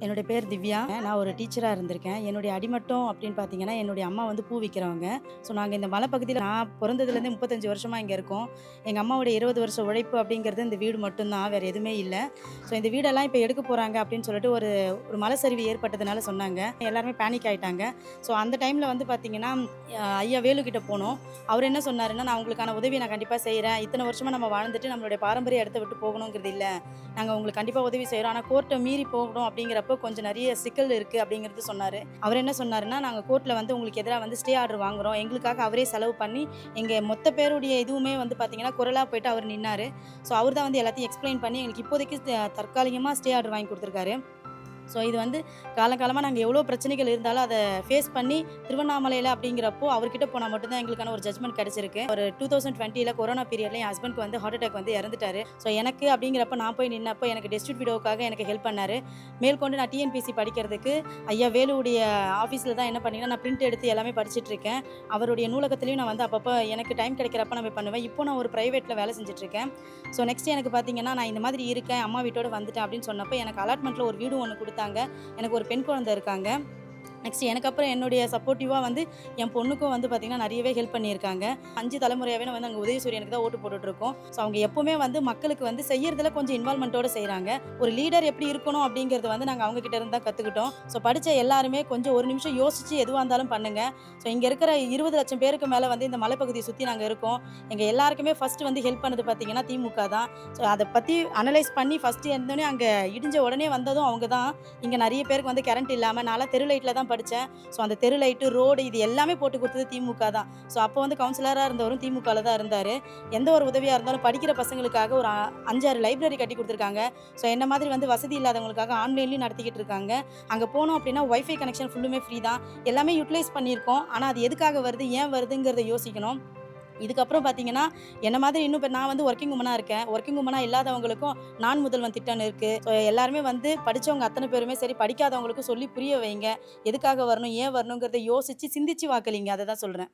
என்னுடைய பேர் திவ்யா. நான் ஒரு டீச்சரா இருந்திருக்கேன். என்னுடைய அடிமட்டம் அப்படின்னு பார்த்தீங்கன்னா, என்னுடைய அம்மா வந்து பூ விக்கிறவங்க. ஸோ நாங்க இந்த மலைப்பகுதியில நான் பொறந்ததுலேருந்தே 35 வருஷமா இங்க இருக்கோம். எங்க அம்மாவுடைய 20 வருஷ உழைப்பு அப்படிங்கிறது இந்த வீடு மட்டும் தான். வேற எதுவுமே இல்ல. ஸோ இந்த வீடெல்லாம் இப்ப எடுக்க போறாங்க அப்படின்னு சொல்லிட்டு ஒரு ஒரு மலை சரிவு ஏற்பட்டதுனால சொன்னாங்க. எல்லாருமே பேனிக் ஆயிட்டாங்க. ஸோ அந்த டைம்ல வந்து பார்த்தீங்கன்னா, ஐயா வேலு கிட்ட போனோம். அவரு என்ன சொன்னாருன்னா, "நான் உங்களுக்கான உதவிய நான் கண்டிப்பா செய்றேன். இத்தன வருஷமா நம்ம வாழ்ந்துட்டு நம்மளுடைய பாரம்பரிய இடத்த விட்டு போகணுங்கிறது இல்ல. நாங்க உங்களுக்கு கண்டிப்பா உதவி செய்றோம். ஆனா கோர்ட்ட மீறி போகணும் அப்படிங்கிறப்போ கொஞ்சம் நெறைய சிக்கல் இருக்கு அப்படிங்கிறது சொன்னாரு. அவரு என்ன சொன்னாருன்னா, நாங்க கோர்ட்ல வந்து உங்களுக்கு எதிரா வந்து ஸ்டே ஆர்டர் வாங்குறோம். எங்களுக்காக அவரே செலவு பண்ணி, எங்க மொத்த பேருடைய இதுவுமே வந்து பார்த்தீங்கன்னா, குரலா போயிட்டு அவரு நின்னாரு. ஸோ அவரு தான் வந்து எல்லாத்தையும் எக்ஸ்ப்ளைன் பண்ணி எங்களுக்கு இப்போதைக்கு தற்காலிகமா ஸ்டே ஆர்டர் வாங்கி குடுத்துருக்காரு. ஸோ இது வந்து காலங்காலமா நாங்க எவ்வளோ பிரச்சனைகள் இருந்தாலும் அத ஃபேஸ் பண்ணி திருவண்ணாமலையில அப்படிங்கிறப்போ அவர்கிட்ட போனா மட்டும் தான் எங்களுக்கான ஒரு ஜட்ஜ்மெண்ட் கிடைச்சிருக்கு. ஒரு 2020ல கொரோனா பீரியட்ல என் ஹஸ்பண்ட்க்கு வந்து ஹார்ட் அட்டாக் வந்து இறந்துட்டாரு. ஸோ எனக்கு அப்படிங்கிறப்ப நான் போய் நின்னப்போ எனக்கு டெஸ்டிட் விடோவுக்காக எனக்கு ஹெல்ப் பண்ணாரு. மேற்கொண்டு நான் டிஎன்பிஎஸ்சி படிக்கிறதுக்கு ஐயா வேலுவுடைய ஆஃபீஸ்ல தான் என்ன பண்ணீங்கன்னா, நான் பிரிண்ட் எடுத்து எல்லாமே படிச்சுட்டு இருக்கேன். அவருடைய நூலகத்திலயும் நான் வந்து அப்பப்ப எனக்கு டைம் கிடைக்கிறப்ப நான் போய் பண்ணுவேன். இப்போ நான் ஒரு பிரைவேட்ல வேலை செஞ்சுட்டு இருக்கேன். ஸோ நெக்ஸ்ட் எனக்கு பார்த்தீங்கன்னா, நான் இந்த மாதிரி இருக்கேன். அம்மா வீட்டோட வந்துட்டேன் அப்படின்னு சொன்னப்ப எனக்கு அலாட்மெண்ட்ல ஒரு வீடு ஒண்ணு குடுத்தாங்க. எனக்கு ஒரு பெண் குழந்தை இருக்காங்க. நெக்ஸ்ட் எனக்கு அப்புறம் என்னுடைய சப்போர்ட்டிவா வந்து என் பொண்ணுக்கும் வந்து பார்த்தீங்கன்னா, நெறையவே ஹெல்ப் பண்ணியிருக்காங்க. 5 தலைமுறையாவே நான் வந்து அங்க உதயசூரியனுக்கு தான் ஓட்டு போட்டுட்டு இருக்கோம். ஸோ அவங்க எப்பவுமே வந்து மக்களுக்கு வந்து செய்யறதுல கொஞ்சம் இன்வால்வ்மென்ட்டோட செய்றாங்க. ஒரு லீடர் எப்படி இருக்கணும் அப்படிங்கிறது வந்து நாங்க அவங்க கிட்ட இருந்து தான் கத்துக்கிட்டோம். ஸோ படிச்ச எல்லாருமே கொஞ்சம் ஒரு நிமிஷம் யோசிச்சு எதுவா இருந்தாலும் பண்ணுங்க. ஸோ இங்க இருக்கிற 20,00,000 பேருக்கு மேல வந்து இந்த மலைப்பகுதிய சுத்தி நாங்க இருக்கோம். எங்க எல்லாருக்குமே ஃபர்ஸ்ட் வந்து ஹெல்ப் பண்ணது பார்த்தீங்கன்னா, திமுக தான். ஸோ அத பத்தி அனலைஸ் பண்ணி ஃபர்ஸ்ட் எடுத்தோனே அங்க இடிஞ்ச உடனே வந்ததும் அவங்க தான். இங்க நெறைய பேருக்கு வந்து கரண்ட் இல்லாம நான்லாம் தெரு லைட்ல தான் படிச்சேன். ஸோ அந்த தெரு லைட்டு, ரோடு இது எல்லாமே போட்டு குடுத்தது திமுக தான். ஸோ அப்போ வந்து கவுன்சிலரா இருந்தவரும் திமுகல தான் இருந்தாரு. எந்த ஒரு உதவியா இருந்தாலும் படிக்கிற பசங்களுக்காக ஒரு 5, 6 லைப்ரரி கட்டி குடுத்துருக்காங்க. ஸோ என்ன மாதிரி வந்து வசதி இல்லாதவங்களுக்காக ஆன்லைன்லயும் நடத்திக்கிட்டு இருக்காங்க. அங்க போனோம் அப்டின்னா வைஃபை கனெக்ஷன் ஃபுல்லுமே ஃப்ரீ தான். எல்லாமே யுட்டிலைஸ் பண்ணியிருக்கோம். ஆனா அது எதுக்காக வருது? ஏன் வருதுங்கிறத யோசிக்கணும். இதுக்கப்புறம் பார்த்தீங்கன்னா, என்ன மாதிரி இன்னும் இப்ப நான் வந்து வொர்க்கிங் வுமனா இருக்கேன். வொர்க்கிங் வுமனா இல்லாதவங்களுக்கும் நான் முதல்வன் திட்டம்னு இருக்கு. ஸோ எல்லாருமே வந்து படிச்சவங்க அத்தன பேருமே சரி, படிக்காதவங்களுக்கும் சொல்லி புரிய வைங்க. எதுக்காக வரணும்? ஏன் வரணுங்கிறத யோசிச்சு, சிந்திச்சு வாக்களிங்க. அத தான் சொல்றேன்.